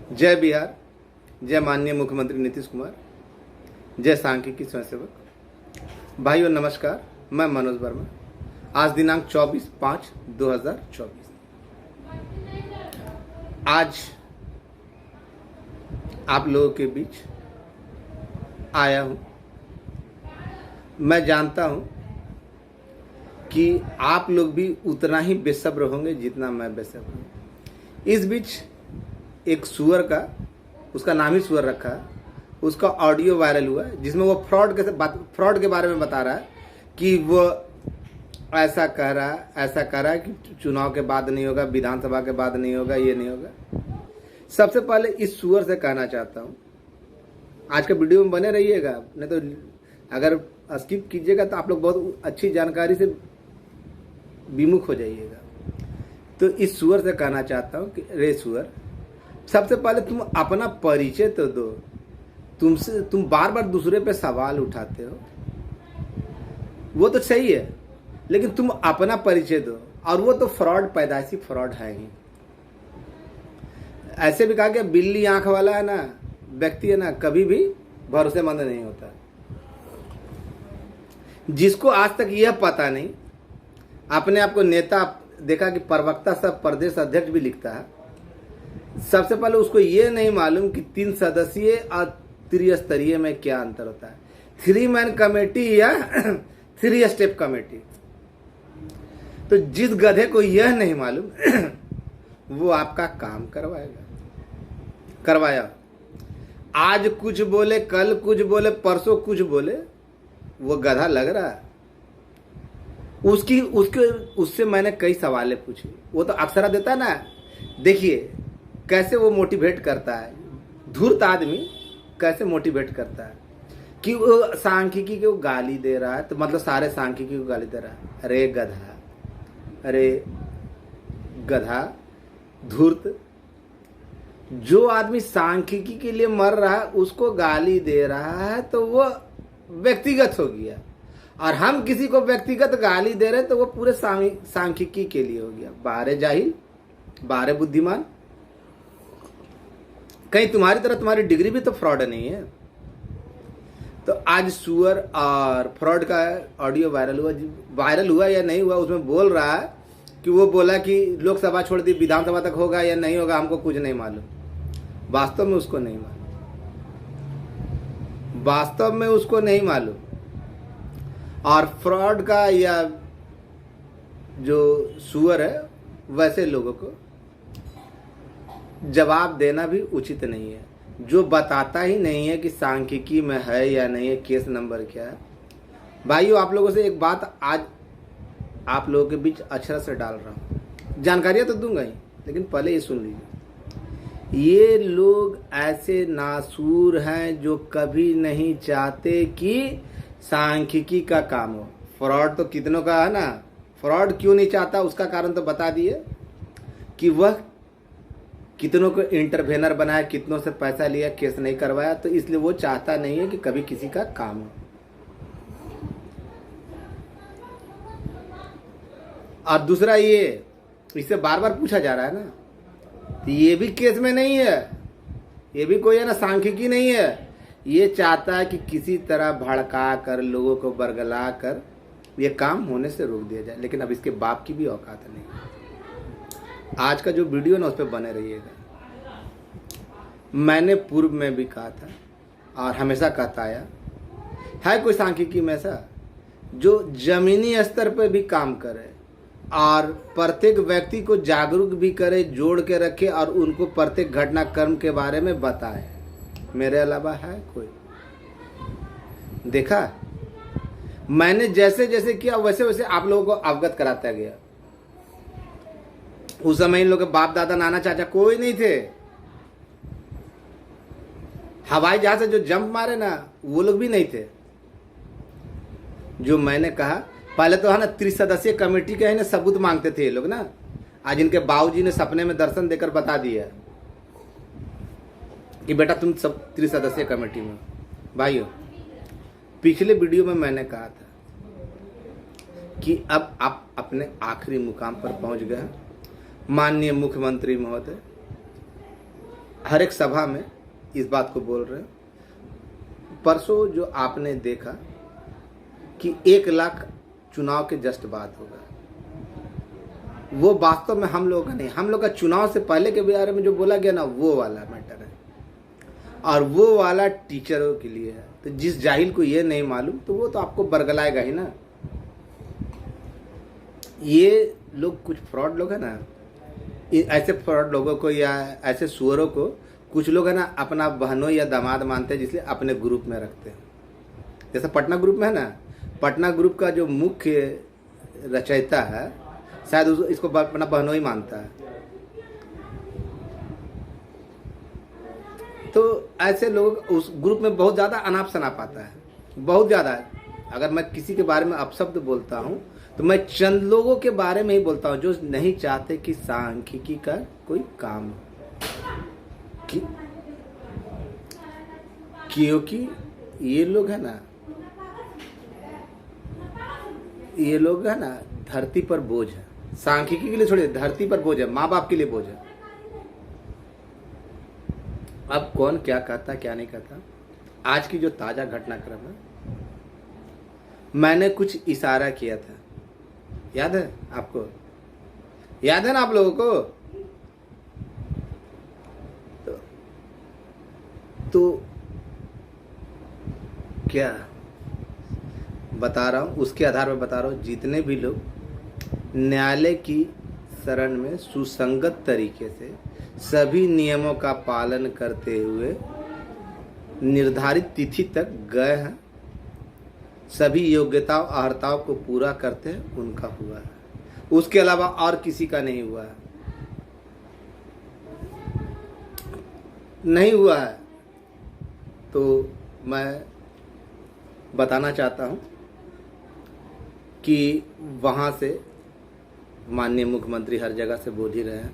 जय बिहार, जय माननीय मुख्यमंत्री नीतीश कुमार, जय सांख्यिकी स्वयंसेवक। भाइयों नमस्कार, मैं मनोज वर्मा। आज दिनांक 24/5/2024। आज आप लोगों के बीच आया हूं। मैं जानता हूं कि आप लोग भी उतना ही बेसब्र होंगे जितना मैं बेसब्र हूं। इस बीच एक सुअर का, उसका नाम ही सुअर रखा, उसका ऑडियो वायरल हुआ जिसमें वो फ्रॉड के बारे में बता रहा है कि वो ऐसा कह रहा है कि चुनाव के बाद नहीं होगा, विधानसभा के बाद नहीं होगा, ये नहीं होगा। सबसे पहले इस सुअर से कहना चाहता हूँ, आज के वीडियो में बने रहिएगा, नहीं तो अगर स्किप कीजिएगा तो आप लोग बहुत अच्छी जानकारी से विमुख हो जाइएगा। तो इस सुअर से कहना चाहता हूँ कि रे सुअर, सबसे पहले तुम अपना परिचय तो दो। तुम बार बार दूसरे पे सवाल उठाते हो, वो तो सही है, लेकिन तुम अपना परिचय दो। और वो तो फ्रॉड, पैदाइशी फ्रॉड है ही। ऐसे भी कहा कि बिल्ली आंख वाला है ना व्यक्ति है ना, कभी भी भरोसेमंद नहीं होता। जिसको आज तक यह पता नहीं, अपने आप को नेता देखा कि प्रवक्ता सब प्रदेश अध्यक्ष भी लिखता है, सबसे पहले उसको ये नहीं मालूम कि 3 सदस्यीय और त्रिस्तरीय में क्या अंतर होता है। 3 मैन कमेटी या 3 स्टेप कमेटी। तो जिस गधे को यह नहीं मालूम वो आपका काम करवाया। आज कुछ बोले, कल कुछ बोले, परसों कुछ बोले, वो गधा लग रहा है। उससे मैंने कई सवालें पूछे। वो तो अक्सरा देता है ना, देखिए कैसे वो मोटिवेट करता है। धूर्त आदमी कैसे मोटिवेट करता है कि वो सांख्यिकी को गाली दे रहा है, तो मतलब सारे सांख्यिकी को गाली दे रहा है। अरे गधा धूर्त, जो आदमी सांख्यिकी के लिए मर रहा है उसको गाली दे रहा है तो वो व्यक्तिगत हो गया, और हम किसी को व्यक्तिगत गाली दे रहे तो वो पूरे सांख्यिकी के लिए हो गया। बारे जाहिल, बारे बुद्धिमान। कहीं तुम्हारी तरह तुम्हारी डिग्री भी तो फ्रॉड नहीं है। तो आज सुअर और फ्रॉड का ऑडियो वायरल हुआ या नहीं हुआ, उसमें बोल रहा है कि वो बोला कि लोकसभा छोड़ दी, विधानसभा तक होगा या नहीं होगा हमको कुछ नहीं मालूम। वास्तव में उसको नहीं मालूम। और फ्रॉड का या जो सुअर है, वैसे लोगों को जवाब देना भी उचित नहीं है, जो बताता ही नहीं है कि सांख्यिकी में है या नहीं है, केस नंबर क्या है। भाइयों, आप लोगों से एक बात आज आप लोगों के बीच अक्षर से डाल रहा हूँ। जानकारियां तो दूंगा ही, लेकिन पहले ये सुन लीजिए। ये लोग ऐसे नासूर हैं जो कभी नहीं चाहते कि सांख्यिकी का काम हो। फ्रॉड तो कितनों का है ना। फ्रॉड क्यों नहीं चाहता उसका कारण तो बता दिए कि वह कितनों को इंटरवेनर बनाया, कितनों से पैसा लिया, केस नहीं करवाया, तो इसलिए वो चाहता नहीं है कि कभी किसी का काम हो। और दूसरा, ये इससे बार बार पूछा जा रहा है ना, तो ये भी केस में नहीं है, ये भी कोई है ना सांख्यिकी नहीं है। ये चाहता है कि किसी तरह भड़का कर, लोगों को बरगला कर ये काम होने से रोक दिया जाए, लेकिन अब इसके बाप की भी औकात नहीं। आज का जो वीडियो ना, उस पर बने रहिएगा। मैंने पूर्व में भी कहा था और हमेशा कहता आया है, कोई सांख्यिकी में ऐसा जो जमीनी स्तर पर भी काम करे और प्रत्येक व्यक्ति को जागरूक भी करे, जोड़ के रखे और उनको प्रत्येक घटनाक्रम के बारे में बताए? मेरे अलावा है कोई? देखा, मैंने जैसे जैसे किया वैसे वैसे आप लोगों को अवगत कराता गया। उस समय इन लोग के बाप दादा नाना चाचा कोई नहीं थे। हवाई जहाज से जो जंप मारे ना, वो लोग भी नहीं थे। जो मैंने कहा, पहले तो है ना 3 सदस्यीय कमेटी के है ना सबूत मांगते थे ये लोग ना। आज इनके बाबूजी ने सपने में दर्शन देकर बता दिया कि बेटा तुम सब 3 सदस्यीय कमेटी में। भाइयों, पिछले वीडियो में मैंने कहा था कि अब आप अपने आखिरी मुकाम पर पहुंच गए। माननीय मुख्यमंत्री महोदय, हर एक सभा में इस बात को बोल रहे हैं। परसों जो आपने देखा कि 1 लाख चुनाव के जस्ट बाद होगा, वो वास्तव में हम लोगों का नहीं, हम लोग का चुनाव से पहले के बारे में जो बोला गया ना, वो वाला मैटर है, और वो वाला टीचरों के लिए है। तो जिस जाहिल को ये नहीं मालूम तो वो तो आपको बरगलाएगा ही ना। ये लोग कुछ फ्रॉड लोग है ना, ऐसे फ्रॉड लोगों को या ऐसे सुअरों को कुछ लोग है ना अपना बहनों या दामाद मानते हैं, जिसलिए अपने ग्रुप में रखते हैं। जैसे पटना ग्रुप में है ना, पटना ग्रुप का जो मुख्य रचयिता है शायद इसको अपना बहनों ही मानता है। तो ऐसे लोग उस ग्रुप में बहुत ज़्यादा अनाप शनाप आता है, बहुत ज़्यादा। अगर मैं किसी के बारे में अपशब्द बोलता हूँ तो मैं चंद लोगों के बारे में ही बोलता हूँ जो नहीं चाहते कि सांख्यिकी का कोई काम हो, क्योंकि ये लोग है ना, ये लोग है ना धरती पर बोझ है। सांख्यिकी के लिए छोड़िए, धरती पर बोझ है, माँ बाप के लिए बोझ है। अब कौन क्या कहता क्या नहीं कहता, आज की जो ताजा घटनाक्रम है, मैंने कुछ इशारा किया था, याद है आपको? याद है ना आप लोगों को? तो क्या बता रहा हूं, उसके आधार पर बता रहा हूं। जितने भी लोग न्यायालय की शरण में सुसंगत तरीके से सभी नियमों का पालन करते हुए निर्धारित तिथि तक गए हैं, सभी योग्यताओं अर्हताओं को पूरा करते हैं, उनका हुआ है। उसके अलावा और किसी का नहीं हुआ है, नहीं हुआ है। तो मैं बताना चाहता हूं कि वहां से माननीय मुख्यमंत्री हर जगह से बोल ही रहे हैं,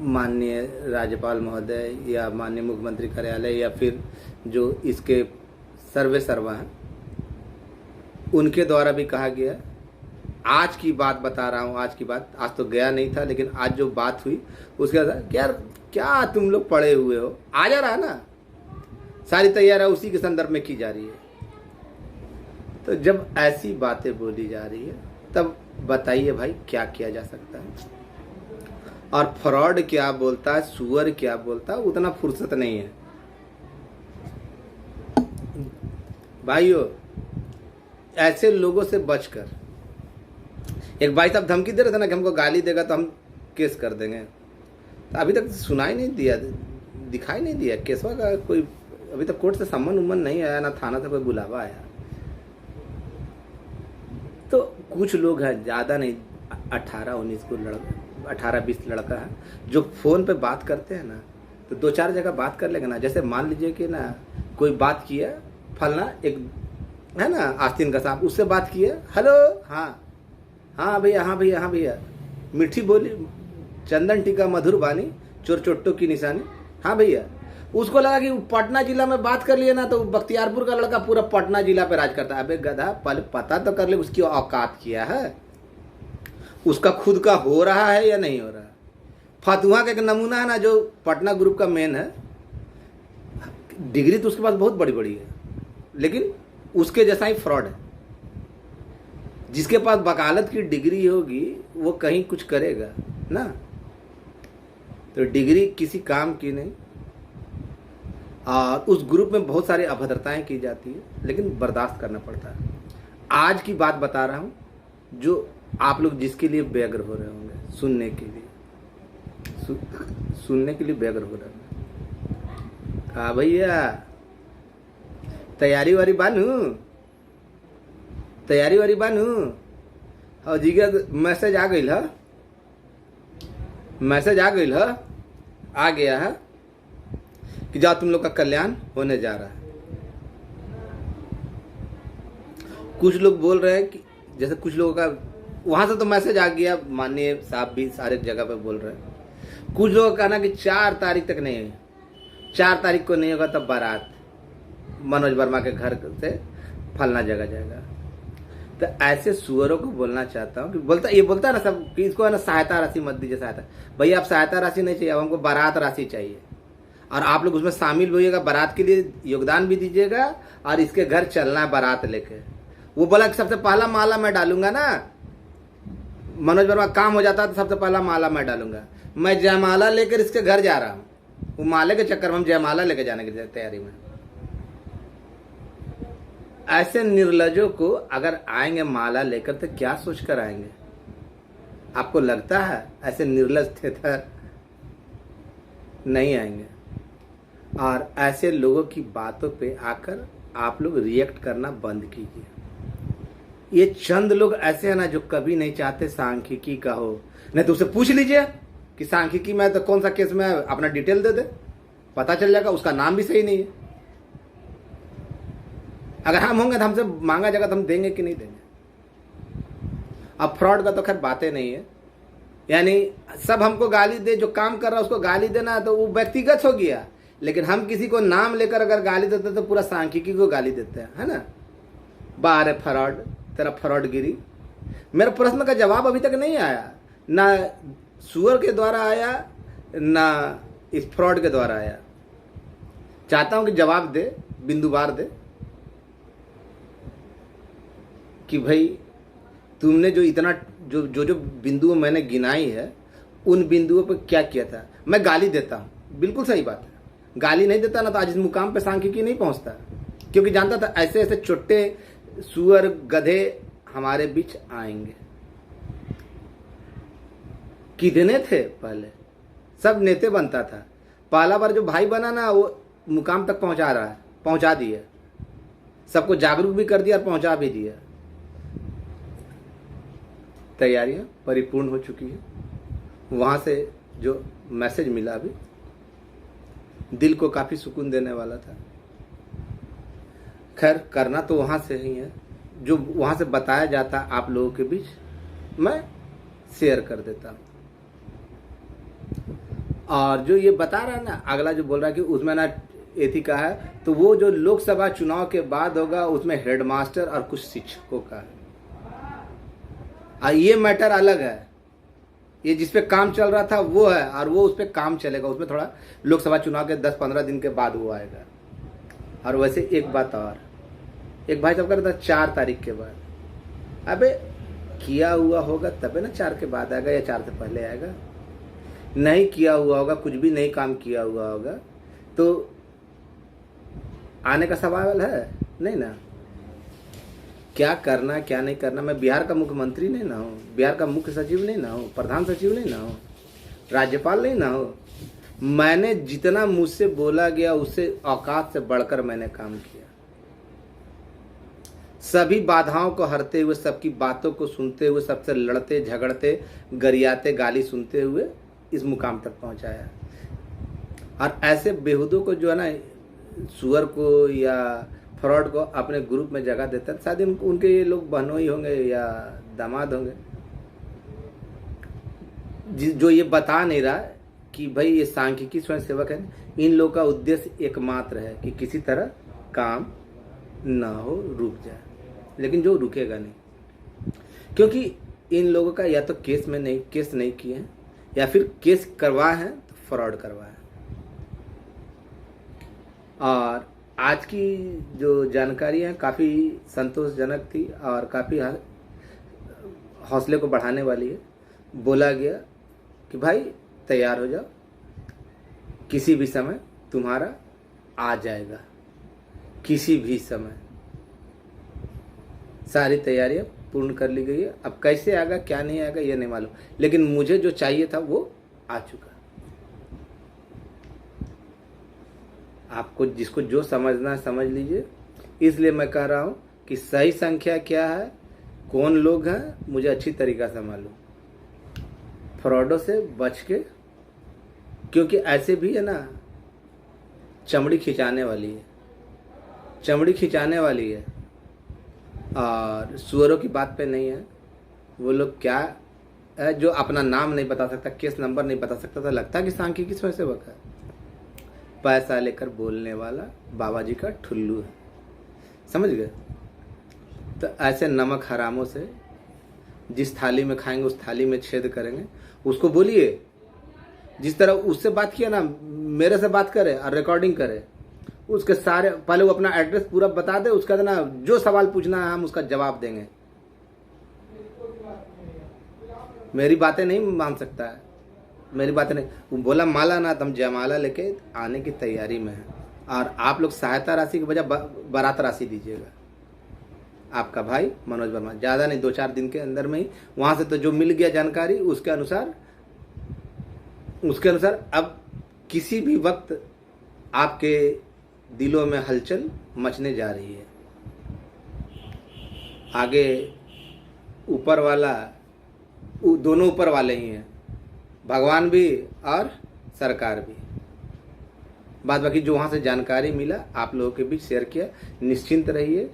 माननीय राज्यपाल महोदय या माननीय मुख्यमंत्री कार्यालय या फिर जो इसके सर्वे सर्वा हैं, उनके द्वारा भी कहा गया। आज की बात बता रहा हूँ, आज की बात, आज तो गया नहीं था, लेकिन आज जो बात हुई उसके बाद यार क्या तुम लोग पड़े हुए हो, आ जा रहा है ना, सारी तैयारी उसी के संदर्भ में की जा रही है। तो जब ऐसी बातें बोली जा रही है तब बताइए भाई क्या किया जा सकता है। और फ्रॉड क्या बोलता है, सुअर क्या बोलता है, उतना फुर्सत नहीं है भाइयों। ऐसे लोगों से बचकर, एक भाई साहब धमकी दे रहे थे ना कि हमको गाली देगा तो हम केस कर देंगे, तो अभी तक सुनाई नहीं दिया, दिखाई नहीं दिया केसवा का कोई, अभी तक कोर्ट से सम्मन उम्मन नहीं आया, ना थाना से कोई बुलावा आया। तो कुछ लोग हैं, ज़्यादा नहीं, 18-19 को लड़का, 18-20 लड़का है जो फ़ोन पे बात करते हैं ना, तो 2-4 जगह बात कर लेंगे ना। जैसे मान लीजिए कि ना कोई बात किया, फलना एक है ना आस्तीन का साहब, उससे बात किया, हेलो, हाँ हाँ भैया, हाँ भैया, हाँ भैया, मीठी बोली, चंदन टीका मधुर बानी, चोर चोट्टों की निशानी, हाँ भैया। उसको लगा कि पटना जिला में बात कर लिए ना तो बख्तियारपुर का लड़का पूरा पटना जिला पे राज करता है। अबे गधा, पहले पता तो कर ले उसकी औकात क्या है, उसका खुद का हो रहा है या नहीं हो रहा है। फतुहा का एक नमूना है ना, जो पटना ग्रुप का मेन है, डिग्री तो उसके पास बहुत बड़ी बड़ी है, लेकिन उसके जैसा ही फ्रॉड है। जिसके पास वकालत की डिग्री होगी वो कहीं कुछ करेगा ना, तो डिग्री किसी काम की नहीं। और उस ग्रुप में बहुत सारी अभद्रताएं की जाती है, लेकिन बर्दाश्त करना पड़ता है। आज की बात बता रहा हूं जो आप लोग जिसके लिए व्यग्र हो रहे होंगे, सुनने के लिए, सुनने के लिए व्यग्र हो रहे होंगे। हाँ भैया, तैयारी वारी बानू, तैयारी वारी बानू। और जी का मैसेज आ गई है, मैसेज आ गई है, आ गया है कि जाओ तुम लोग का कल्याण होने जा रहा है। कुछ लोग बोल रहे हैं कि जैसे कुछ लोगों का वहां से तो मैसेज आ गया, माननीय साहब भी सारे जगह पे बोल रहे हैं। कुछ लोगों का कहना कि 4 तारीख तक नहीं है, 4 तारीख को नहीं होगा तब बारात मनोज वर्मा के घर से फलना जगह जाएगा। तो ऐसे सुअरों को बोलना चाहता हूँ कि ये बोलता है ना सब कि इसको है ना सहायता राशि मत दीजिए, सहायता। भैया आप सहायता राशि नहीं चाहिए, अब हमको बारात राशि चाहिए। और आप लोग उसमें शामिल होइएगा, बारात के लिए योगदान भी दीजिएगा और इसके घर चलना है बारात लेके। वो बोला कि सबसे पहला माला मैं डालूंगा ना, मनोज वर्मा काम हो जाता तो सबसे पहला माला मैं डालूंगा। मैं जयमाला लेकर इसके घर जा रहा हूँ, वो माले के चक्कर में हम जयमाला लेकर जाने की तैयारी में। ऐसे निर्लजों को अगर आएंगे माला लेकर तो क्या सोच कर आएंगे? आपको लगता है ऐसे निर्लज थे तो नहीं आएंगे। और ऐसे लोगों की बातों पे आकर आप लोग रिएक्ट करना बंद कीजिए। ये चंद लोग ऐसे हैं ना जो कभी नहीं चाहते सांख्यिकी का हो। नहीं तो उसे पूछ लीजिए कि सांख्यिकी में तो कौन सा केस में अपना डिटेल दे दे, पता चल जाएगा। उसका नाम भी सही नहीं है। अगर हम होंगे तो हमसे मांगा जाएगा तो हम देंगे कि नहीं देंगे। अब फ्रॉड का तो खैर बातें नहीं है, यानी सब हमको गाली दे, जो काम कर रहा है उसको गाली देना तो वो व्यक्तिगत हो गया। लेकिन हम किसी को नाम लेकर अगर गाली देते तो पूरा सांख्यिकी को गाली देते हैं, है ना। बाहर है फ्रॉड, तेरा फ्रॉडगिरी। मेरे प्रश्न का जवाब अभी तक नहीं आया, ना सुअर के द्वारा आया ना इस फ्रॉड के द्वारा आया। चाहता हूं कि जवाब दे, बिंदुवार दे कि भाई तुमने जो इतना जो जो जो बिंदुओं मैंने गिनाई है उन बिंदुओं पर क्या किया था। मैं गाली देता हूँ, बिल्कुल सही बात है। गाली नहीं देता ना तो आज इस मुकाम पे सांख्यिकी नहीं पहुंचता, क्योंकि जानता था ऐसे ऐसे छोटे सुअर गधे हमारे बीच आएंगे। कितने थे पहले, सब नेते बनता था। पहला बार जो भाई बना ना वो मुकाम तक पहुंचा रहा है, पहुंचा दिया, सबको जागरूक भी कर दिया और पहुंचा भी दिया। तैयारियां परिपूर्ण हो चुकी है। वहां से जो मैसेज मिला अभी दिल को काफी सुकून देने वाला था। खैर करना तो वहां से ही है, जो वहां से बताया जाता आप लोगों के बीच मैं शेयर कर देता हूं। और जो ये बता रहा है ना, अगला जो बोल रहा है कि उसमें ना एथिका है, तो वो जो लोकसभा चुनाव के बाद होगा उसमें हेडमास्टर और कुछ शिक्षकों का है। ये मैटर अलग है। ये जिस पे काम चल रहा था वो है, और वो उस पे काम चलेगा, उसमें थोड़ा लोकसभा चुनाव के 10-15 दिन के बाद वो आएगा। और वैसे एक बात और, एक भाई साहब कर रहा था 4 तारीख के बाद। अबे किया हुआ होगा तबे ना 4 के बाद आएगा या 4 से पहले आएगा। नहीं किया हुआ होगा, कुछ भी नहीं काम किया हुआ होगा तो आने का सवाल है नहीं ना। क्या करना क्या नहीं करना, मैं बिहार का मुख्यमंत्री नहीं ना हूँ, बिहार का मुख्य सचिव नहीं ना हूँ, प्रधान सचिव नहीं ना हूँ, राज्यपाल नहीं ना हूँ। मैंने जितना मुझसे बोला गया उससे औकात से बढ़कर मैंने काम किया। सभी बाधाओं को हरते हुए, सबकी बातों को सुनते हुए, सबसे लड़ते झगड़ते गरियाते गाली सुनते हुए इस मुकाम तक पहुंचाया। और ऐसे बेहुदों को जो है ना, सुअर को या फ्रॉड को अपने ग्रुप में जगह देता है। शायद उनके ये लोग बहनोई होंगे या दामाद होंगे, जो ये बता नहीं रहा कि भाई ये सांख्यिकी स्वयं सेवक है। इन लोगों का उद्देश्य एकमात्र है कि किसी तरह काम ना हो, रुक जाए। लेकिन जो रुकेगा नहीं, क्योंकि इन लोगों का या तो केस नहीं किए हैं, या फिर केस करवाए हैं तो फ्रॉड करवाए हैं। और आज की जो जानकारी है काफ़ी संतोषजनक थी और काफ़ी हौसले को बढ़ाने वाली है। बोला गया कि भाई तैयार हो जाओ, किसी भी समय तुम्हारा आ जाएगा, किसी भी समय। सारी तैयारियां पूर्ण कर ली गई है। अब कैसे आएगा क्या नहीं आएगा ये नहीं मालूम, लेकिन मुझे जो चाहिए था वो आ चुका। आपको जिसको जो समझना है समझ लीजिए। इसलिए मैं कह रहा हूं कि सही संख्या क्या है, कौन लोग हैं, मुझे अच्छी तरीक़ा से मालूम। फ्रॉडों से बच के, क्योंकि ऐसे भी है ना चमड़ी खिंचाने वाली है, चमड़ी खिंचाने वाली है। और सुअरों की बात पे नहीं है। वो लोग क्या है जो अपना नाम नहीं बता सकता, केस नंबर नहीं बता सकता, तो लगता है कि सांख्यिकी स्वयं सेवक है। पैसा लेकर बोलने वाला बाबा जी का ठुल्लू है, समझ गए। तो ऐसे नमक हरामों से जिस थाली में खाएंगे उस थाली में छेद करेंगे। उसको बोलिए जिस तरह उससे बात किया ना, मेरे से बात करे और रिकॉर्डिंग करे, उसके सारे पहले वो अपना एड्रेस पूरा बता दे, उसका ना जो सवाल पूछना है हम उसका जवाब देंगे। मेरी बातें नहीं मान सकता है, मेरी बातें नहीं। वो बोला माला ना, तुम जयमाला लेके आने की तैयारी में है, और आप लोग सहायता राशि के बजाय बारात राशि दीजिएगा। आपका भाई मनोज वर्मा, ज़्यादा नहीं, 2-4 दिन के अंदर में ही वहाँ से तो जो मिल गया जानकारी उसके अनुसार अब किसी भी वक्त आपके दिलों में हलचल मचने जा रही है। आगे ऊपर वाला, दोनों ऊपर वाले ही हैं, भगवान भी और सरकार भी। बाद बाकी जो वहाँ से जानकारी मिला आप लोगों के बीच शेयर किया। निश्चिंत रहिए,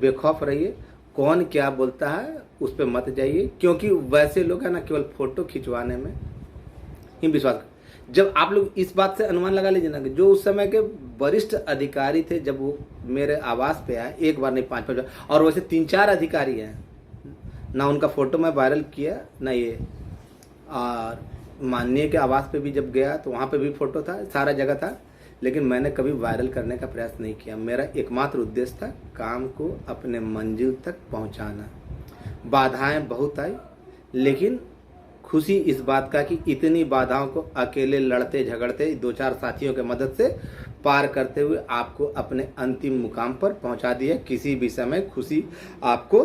बेखौफ रहिए, कौन क्या बोलता है उस पर मत जाइए, क्योंकि वैसे लोग हैं ना केवल फोटो खिंचवाने में ही विश्वास कर। जब आप लोग इस बात से अनुमान लगा लीजिए ना कि जो उस समय के वरिष्ठ अधिकारी थे, जब वो मेरे आवास पे आए, एक बार नहीं 5-5 बार, और वैसे 3-4 अधिकारी हैं ना, उनका फोटो मैं वायरल किया ना ये। और माननीय के आवास पे भी जब गया तो वहाँ पे भी फोटो था, सारा जगह था, लेकिन मैंने कभी वायरल करने का प्रयास नहीं किया। मेरा एकमात्र उद्देश्य था काम को अपने मंजिल तक पहुँचाना। बाधाएं बहुत आई, लेकिन खुशी इस बात का कि इतनी बाधाओं को अकेले लड़ते झगड़ते 2-4 साथियों के मदद से पार करते हुए आपको अपने अंतिम मुकाम पर पहुंचा दिया। किसी भी समय खुशी आपको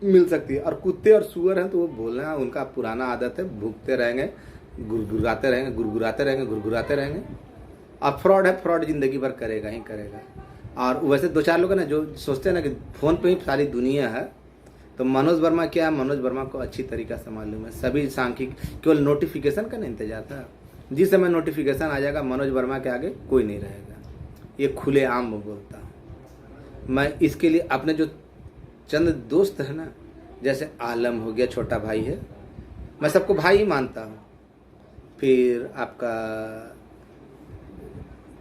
मिल सकती है। और कुत्ते और सुअर हैं तो वो बोलना उनका पुराना आदत है, भूखते रहेंगे, गुरगुराते रहेंगे, गुरगुराते रहेंगे, गुरगुराते रहेंगे। अब फ्रॉड है, फ्रॉड जिंदगी भर करेगा ही करेगा। और वैसे 2-4 लोग हैं ना जो सोचते हैं ना कि फ़ोन पे ही सारी दुनिया है, तो मनोज वर्मा क्या है, मनोज वर्मा को अच्छी तरीक़ा से मालूम है। सभी सांख्यिक केवल नोटिफिकेशन का नहीं इंतजार था। जिस समय नोटिफिकेशन आ जाएगा मनोज वर्मा के आगे कोई नहीं रहेगा। ये खुले आम बोलता हूँ मैं। इसके लिए अपने जो चंद दोस्त है ना, जैसे आलम हो गया, छोटा भाई है, मैं सबको भाई ही मानता हूँ। फिर आपका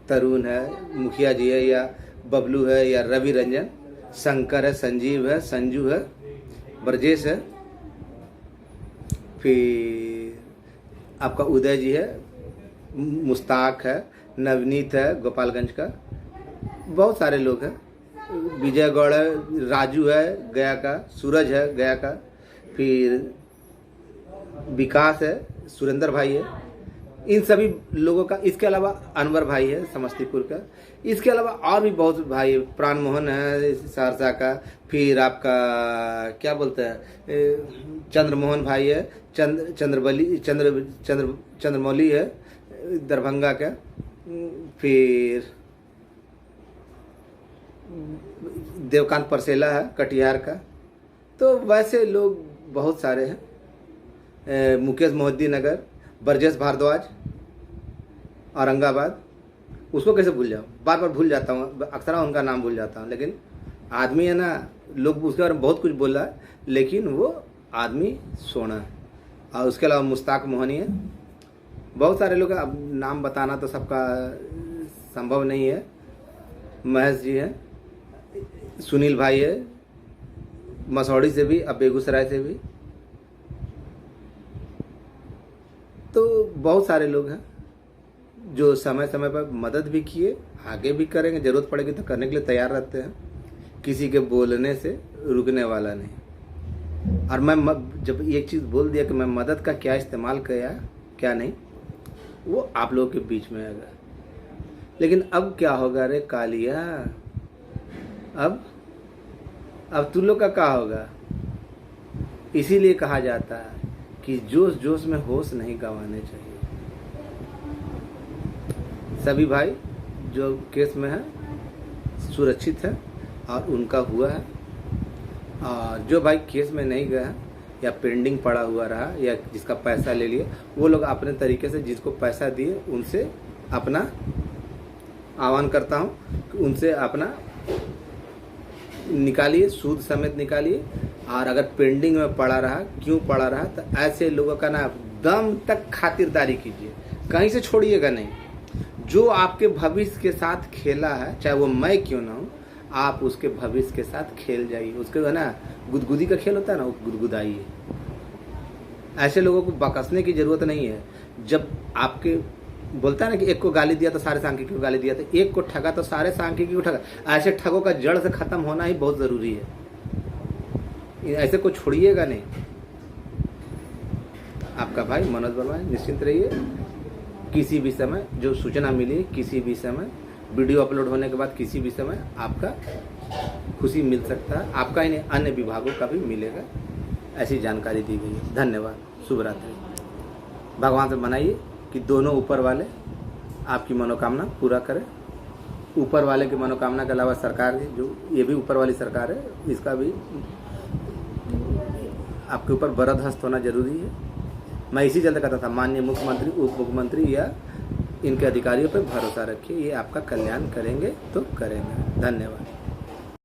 तरुण है, मुखिया जी है, या बबलू है, या रवि रंजन, शंकर है, संजीव है, संजू है, ब्रजेश है, फिर आपका उदय जी है, मुस्ताक है, नवनीत है गोपालगंज का, बहुत सारे लोग हैं, विजय गौड़ है, राजू है गया का, सूरज है गया का, फिर विकास है, सुरेंद्र भाई है, इन सभी लोगों का। इसके अलावा अनवर भाई है समस्तीपुर का, इसके अलावा और भी बहुत भाई, प्राण मोहन है सहरसा का, फिर आपका क्या बोलते हैं चंद्रमोहन भाई है, चंद्रमौली है दरभंगा का, फिर देवकांत परसेला है कटिहार का। तो वैसे लोग बहुत सारे हैं, मुकेश मोहद्दी नगर, ब्रजेश भारद्वाज औरंगाबाद, उसको कैसे भूल जाऊँ, बार बार भूल जाता हूँ, अक्सर उनका नाम भूल जाता हूँ। लेकिन आदमी है ना, लोग उसके बारे में बहुत कुछ बोल रहा है, लेकिन वो आदमी सोना है। और उसके अलावा मुस्ताक मोहनी है, बहुत सारे लोग। अब नाम बताना तो सबका संभव नहीं है। महेश जी हैं, सुनील भाई है मसौड़ी से भी, अब बेगूसराय से भी। तो बहुत सारे लोग हैं जो समय समय पर मदद भी किए, आगे भी करेंगे, ज़रूरत पड़ेगी तो करने के लिए तैयार रहते हैं। किसी के बोलने से रुकने वाला नहीं। और मैं जब एक चीज़ बोल दिया कि मैं मदद का क्या इस्तेमाल किया क्या नहीं, वो आप लोगों के बीच में आएगा। लेकिन अब क्या होगा रे कालिया, अब तू लोग का क्या होगा। इसीलिए कहा जाता है कि जोश जोश में होश नहीं गंवाने चाहिए। सभी भाई जो केस में है सुरक्षित है और उनका हुआ है, और जो भाई केस में नहीं गया या पेंडिंग पड़ा हुआ रहा या जिसका पैसा ले लिया, वो लोग अपने तरीके से जिसको पैसा दिए उनसे अपना आह्वान करता हूँ कि उनसे अपना निकालिए, सूद समेत निकालिए। और अगर पेंडिंग में पड़ा रहा, क्यों पड़ा रहा, तो ऐसे लोगों का ना दम तक खातिरदारी कीजिए, कहीं से छोड़िएगा नहीं। जो आपके भविष्य के साथ खेला है, चाहे वो मैं क्यों ना हूँ, आप उसके भविष्य के साथ खेल जाइए। उसके है ना गुदगुदी का खेल होता है ना, वो गुदगुदाइए। ऐसे लोगों को बकसने की ज़रूरत नहीं है। जब आपके बोलता है ना कि एक को गाली दिया तो सारे सांख्यिकी को गाली दिया, तो एक को ठगा तो सारे सांख्यिकी को ठगा। ऐसे ठगों का जड़ से खत्म होना ही बहुत जरूरी है, ऐसे को छोड़िएगा नहीं। आपका भाई मनोज वर्मा, निश्चिंत रहिए। किसी भी समय जो सूचना मिली, किसी भी समय वीडियो अपलोड होने के बाद किसी भी समय आपका खुशी मिल सकता है, आपका इन्हें अन्य विभागों का भी मिलेगा, ऐसी जानकारी दी गई है। धन्यवाद, शुभ रात्रि। भगवान से मनाइए कि दोनों ऊपर वाले आपकी मनोकामना पूरा करें। ऊपर वाले की मनोकामना के अलावा सरकार जो ये भी ऊपर वाली सरकार है, इसका भी आपके ऊपर बरद हस्त होना जरूरी है। मैं इसी चलते कहता था, माननीय मुख्यमंत्री, उप मुख्यमंत्री या इनके अधिकारियों पर भरोसा रखिए, ये आपका कल्याण करेंगे तो करेंगे। धन्यवाद।